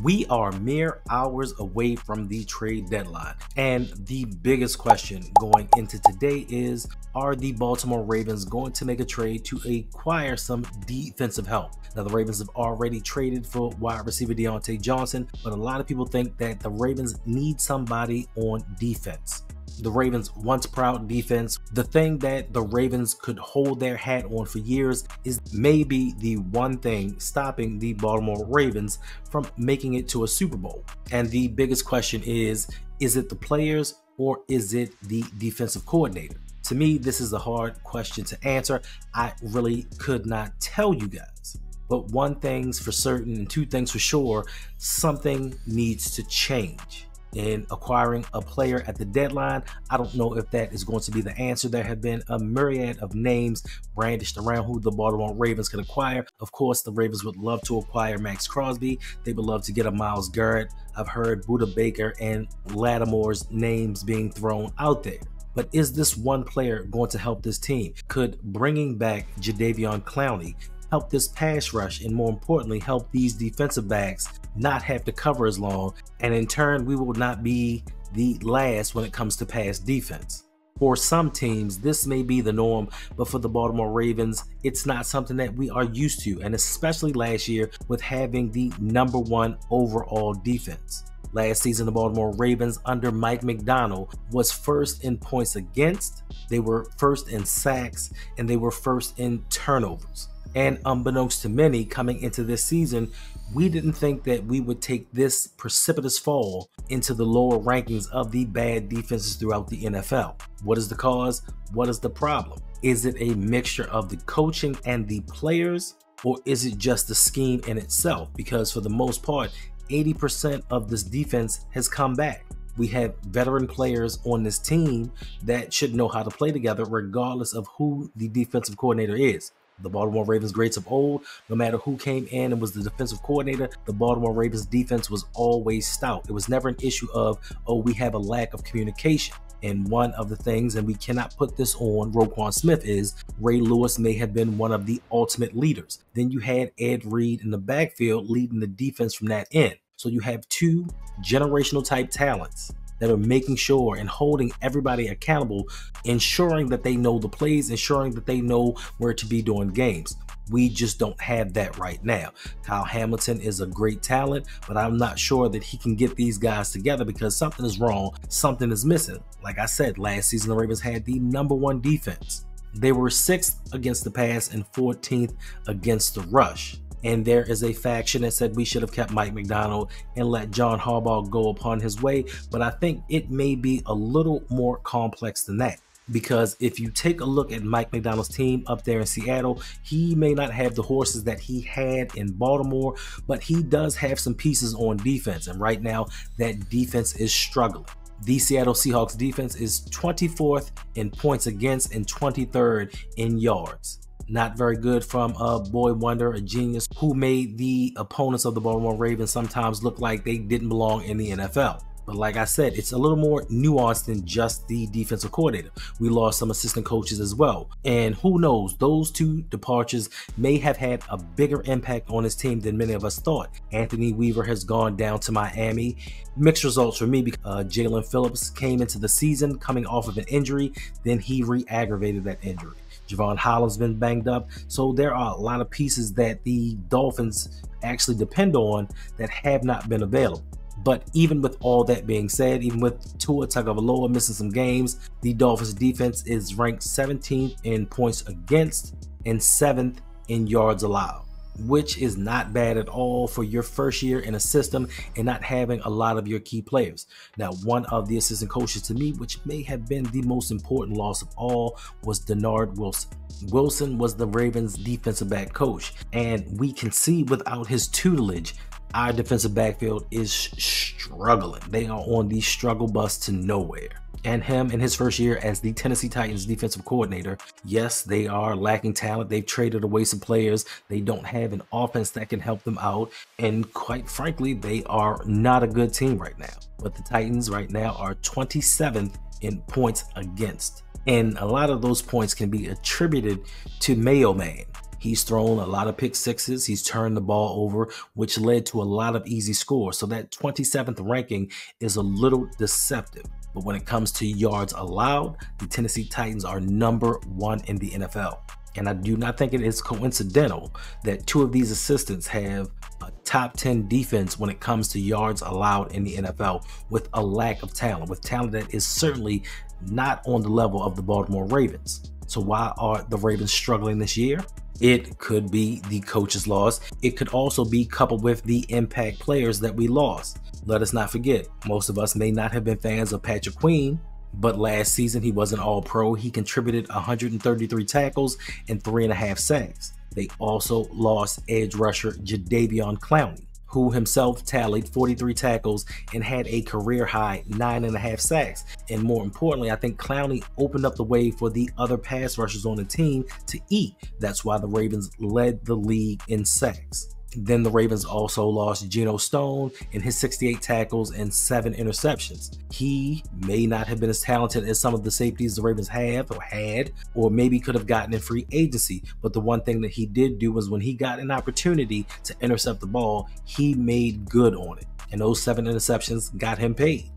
We are mere hours away from the trade deadline, and the biggest question going into today is, are the Baltimore Ravens going to make a trade to acquire some defensive help? Now, the Ravens have already traded for wide receiver Deontay Johnson, but a lot of people think that the Ravens need somebody on defense. The Ravens once proud defense, the thing that the Ravens could hold their hat on for years, is maybe the one thing stopping the Baltimore Ravens from making it to a Super Bowl. And the biggest question is it the players or is it the defensive coordinator? To me, this is a hard question to answer. I really could not tell you guys. But one thing's for certain and two things for sure, something needs to change. In acquiring a player at the deadline, I don't know if that is going to be the answer. There have been a myriad of names brandished around who the Baltimore Ravens can acquire. Of course, the Ravens would love to acquire Max Crosby. They would love to get a Myles Garrett. I've heard Budda Baker and Lattimore's names being thrown out there. But is this one player going to help this team? Could bringing back Jadeveon Clowney help this pass rush, and more importantly, help these defensive backs not have to cover as long, and in turn, we will not be the last when it comes to pass defense. For some teams, this may be the norm, but for the Baltimore Ravens, it's not something that we are used to, and especially last year with having the #1 overall defense. Last season, the Baltimore Ravens under Mike Macdonald was first in points against, they were first in sacks, and they were first in turnovers. And unbeknownst to many, coming into this season, we didn't think that we would take this precipitous fall into the lower rankings of the bad defenses throughout the NFL. What is the cause? What is the problem? Is it a mixture of the coaching and the players, or is it just the scheme in itself? Because for the most part, 80% of this defense has come back. We have veteran players on this team that should know how to play together regardless of who the defensive coordinator is. The Baltimore Ravens greats of old, no matter who came in and was the defensive coordinator, the Baltimore Ravens defense was always stout. It was never an issue of, oh, we have a lack of communication. And one of the things, and we cannot put this on Roquan Smith, is Ray Lewis may have been one of the ultimate leaders. Then you had Ed Reed in the backfield leading the defense from that end. So you have two generational type talents that are making sure and holding everybody accountable, ensuring that they know the plays, ensuring that they know where to be during games. We just don't have that right now. Kyle Hamilton is a great talent, but I'm not sure that he can get these guys together because something is wrong, something is missing. Like I said, last season the Ravens had the #1 defense. They were 6th against the pass and 14th against the rush. And there is a faction that said we should have kept Mike Macdonald and let John Harbaugh go upon his way. But I think it may be a little more complex than that. Because if you take a look at Mike Macdonald's team up there in Seattle, he may not have the horses that he had in Baltimore, but he does have some pieces on defense. And right now, that defense is struggling. The Seattle Seahawks defense is 24th in points against and 23rd in yards. Not very good from a boy wonder, a genius who made the opponents of the Baltimore Ravens sometimes look like they didn't belong in the NFL. But like I said, it's a little more nuanced than just the defensive coordinator. We lost some assistant coaches as well. And who knows, those two departures may have had a bigger impact on his team than many of us thought. Anthony Weaver has gone down to Miami. Mixed results for me because Jalen Phillips came into the season coming off of an injury, then he re-aggravated that injury. Javon Holland's been banged up. So there are a lot of pieces that the Dolphins actually depend on that have not been available. But even with all that being said, even with Tua Tagovailoa missing some games, the Dolphins defense is ranked 17th in points against and 7th in yards allowed, which is not bad at all for your first year in a system and not having a lot of your key players. Now, one of the assistant coaches to me, which may have been the most important loss of all, was Denard Wilson. Wilson was the Ravens defensive back coach, and we can see without his tutelage, our defensive backfield is struggling. They are on the struggle bus to nowhere. And him in his first year as the Tennessee Titans defensive coordinator, yes, they are lacking talent. They've traded away some players. They don't have an offense that can help them out. And quite frankly, they are not a good team right now. But the Titans right now are 27th in points against. And a lot of those points can be attributed to Mayo Man. He's thrown a lot of pick sixes. He's turned the ball over, which led to a lot of easy scores. So that 27th ranking is a little deceptive. But when it comes to yards allowed, the Tennessee Titans are #1 in the NFL. And I do not think it is coincidental that two of these assistants have a top 10 defense when it comes to yards allowed in the NFL, with a lack of talent, with talent that is certainly not on the level of the Baltimore Ravens. So why are the Ravens struggling this year? It could be the coach's loss. It could also be coupled with the impact players that we lost. Let us not forget, most of us may not have been fans of Patrick Queen, but last season he was an all-pro. He contributed 133 tackles and 3.5 sacks. They also lost edge rusher Jadeveon Clowney, who himself tallied 43 tackles and had a career-high 9.5 sacks. And more importantly, I think Clowney opened up the way for the other pass rushers on the team to eat. That's why the Ravens led the league in sacks. Then the Ravens also lost Geno Stone in his 68 tackles and 7 interceptions. He may not have been as talented as some of the safeties the Ravens have or had, or maybe could have gotten in free agency. But the one thing that he did do was when he got an opportunity to intercept the ball, he made good on it. And those 7 interceptions got him paid.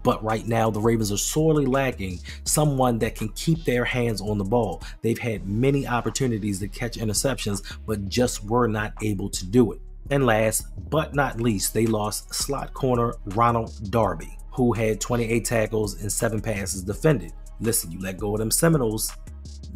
But right now, the Ravens are sorely lacking someone that can keep their hands on the ball. They've had many opportunities to catch interceptions, but just were not able to do it. And last but not least, they lost slot corner Ronald Darby, who had 28 tackles and 7 passes defended. Listen, you let go of them Seminoles,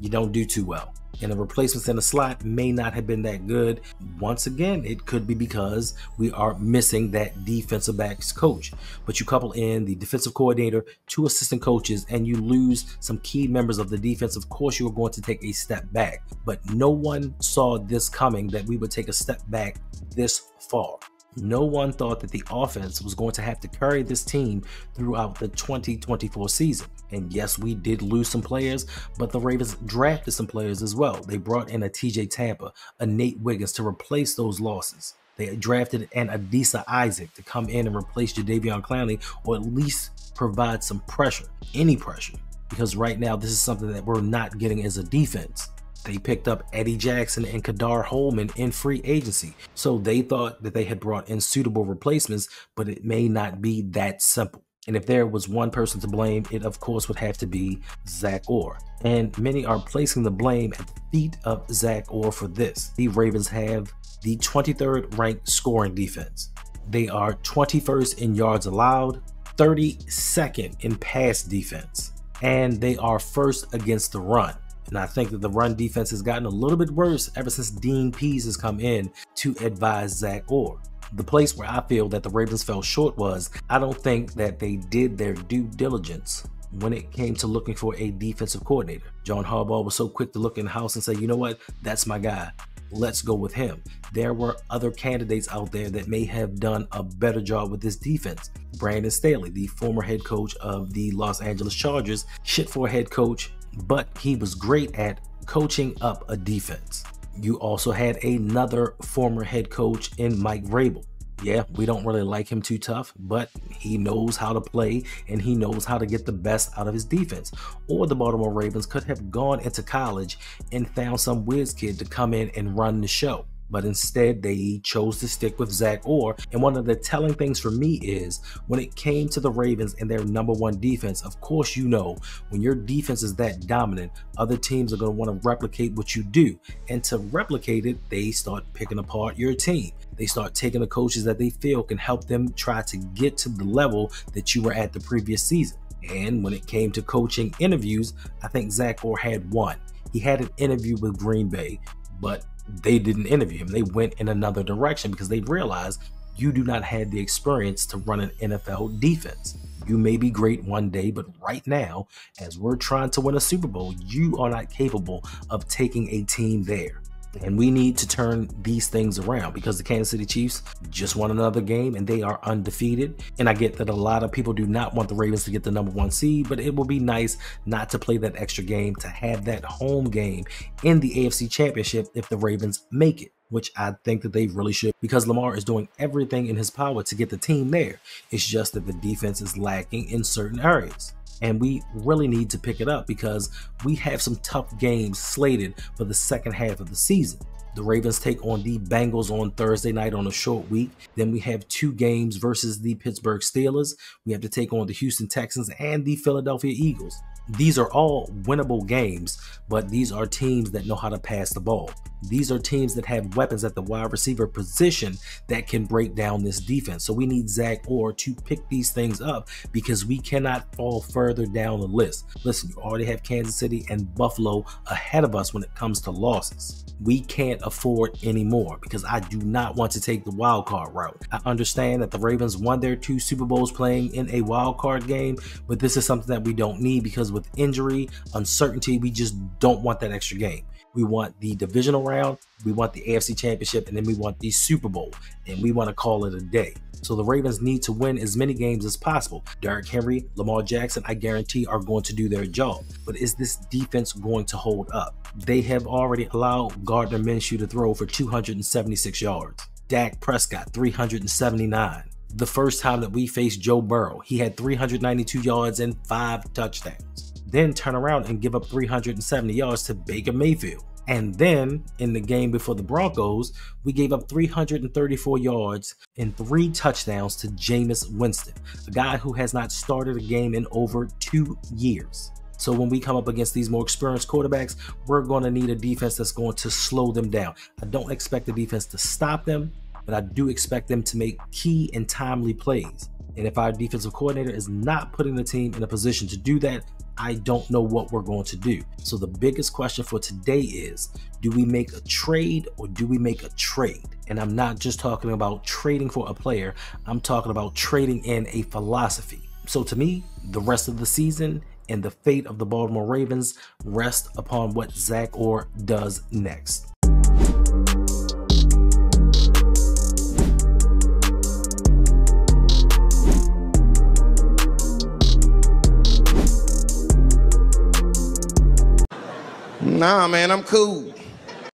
you don't do too well. And the replacements in the slot may not have been that good. Once again, it could be because we are missing that defensive backs coach. But you couple in the defensive coordinator, 2 assistant coaches, and you lose some key members of the defense. Of course, you are going to take a step back. But no one saw this coming, that we would take a step back this far. No one thought that the offense was going to have to carry this team throughout the 2024 season. And yes, we did lose some players, but the Ravens drafted some players as well. They brought in a TJ Tampa, a Nate Wiggins to replace those losses. They drafted an Adisa Isaac to come in and replace Jadeveon Clowney, or at least provide some pressure, any pressure. Because right now, this is something that we're not getting as a defense. They picked up Eddie Jackson and Kadar Holman in free agency. So they thought that they had brought in suitable replacements, but it may not be that simple. And if there was one person to blame, it of course would have to be Zach Orr. And many are placing the blame at the feet of Zach Orr for this. The Ravens have the 23rd ranked scoring defense. They are 21st in yards allowed, 32nd in pass defense, and they are first against the run. And I think that the run defense has gotten a little bit worse ever since Dean Pease has come in to advise Zach Orr. The place where I feel that the Ravens fell short was, I don't think that they did their due diligence when it came to looking for a defensive coordinator. John Harbaugh was so quick to look in the house and say, you know what, that's my guy. Let's go with him. There were other candidates out there that may have done a better job with this defense. Brandon Staley, the former head coach of the Los Angeles Chargers, shit for a head coach, but he was great at coaching up a defense. You also had another former head coach in Mike Vrabel. Yeah, we don't really like him too tough, but he knows how to play and he knows how to get the best out of his defense. Or the Baltimore Ravens could have gone into college and found some whiz kid to come in and run the show. But instead, they chose to stick with Zach Orr. And one of the telling things for me is when it came to the Ravens and their #1 defense, of course, you know, when your defense is that dominant, other teams are going to want to replicate what you do. And to replicate it, they start picking apart your team. They start taking the coaches that they feel can help them try to get to the level that you were at the previous season. And when it came to coaching interviews, I think Zach Orr had one. He had an interview with Green Bay, but they didn't interview him. They went in another direction because they realized you do not have the experience to run an NFL defense. You may be great one day, but right now, as we're trying to win a Super Bowl, you are not capable of taking a team there. And we need to turn these things around because the Kansas City Chiefs just won another game and they are undefeated. And I get that a lot of people do not want the Ravens to get the #1 seed, but it will be nice not to play that extra game, to have that home game in the AFC Championship if the Ravens make it, which I think that they really should, because Lamar is doing everything in his power to get the team there. It's just that the defense is lacking in certain areas. And we really need to pick it up because we have some tough games slated for the second half of the season. The Ravens take on the Bengals on Thursday night on a short week. Then we have 2 games versus the Pittsburgh Steelers. We have to take on the Houston Texans and the Philadelphia Eagles. These are all winnable games, but these are teams that know how to pass the ball. These are teams that have weapons at the wide receiver position that can break down this defense. So we need Zach Orr to pick these things up because we cannot fall further down the list. Listen, you already have Kansas City and Buffalo ahead of us when it comes to losses. We can't afford any more because I do not want to take the wild card route. I understand that the Ravens won their 2 Super Bowls playing in a wild card game, but this is something that we don't need because with injury, uncertainty, we just don't want that extra game. We want the divisional round, we want the AFC Championship, and then we want the Super Bowl, and we want to call it a day. So the Ravens need to win as many games as possible. Derrick Henry, Lamar Jackson, I guarantee are going to do their job. But is this defense going to hold up? They have already allowed Gardner Minshew to throw for 276 yards. Dak Prescott, 379. The first time that we faced Joe Burrow, he had 392 yards and 5 touchdowns. Then turn around and give up 370 yards to Baker Mayfield. And then in the game before the Broncos, we gave up 334 yards and 3 touchdowns to Jameis Winston, a guy who has not started a game in over 2 years. So when we come up against these more experienced quarterbacks, we're going to need a defense that's going to slow them down. I don't expect the defense to stop them, but I do expect them to make key and timely plays. And if our defensive coordinator is not putting the team in a position to do that, I don't know what we're going to do. So the biggest question for today is, do we make a trade or do we make a trade? And I'm not just talking about trading for a player. I'm talking about trading in a philosophy. So to me, the rest of the season and the fate of the Baltimore Ravens rest upon what Zach Orr does next. Nah, man, I'm cool.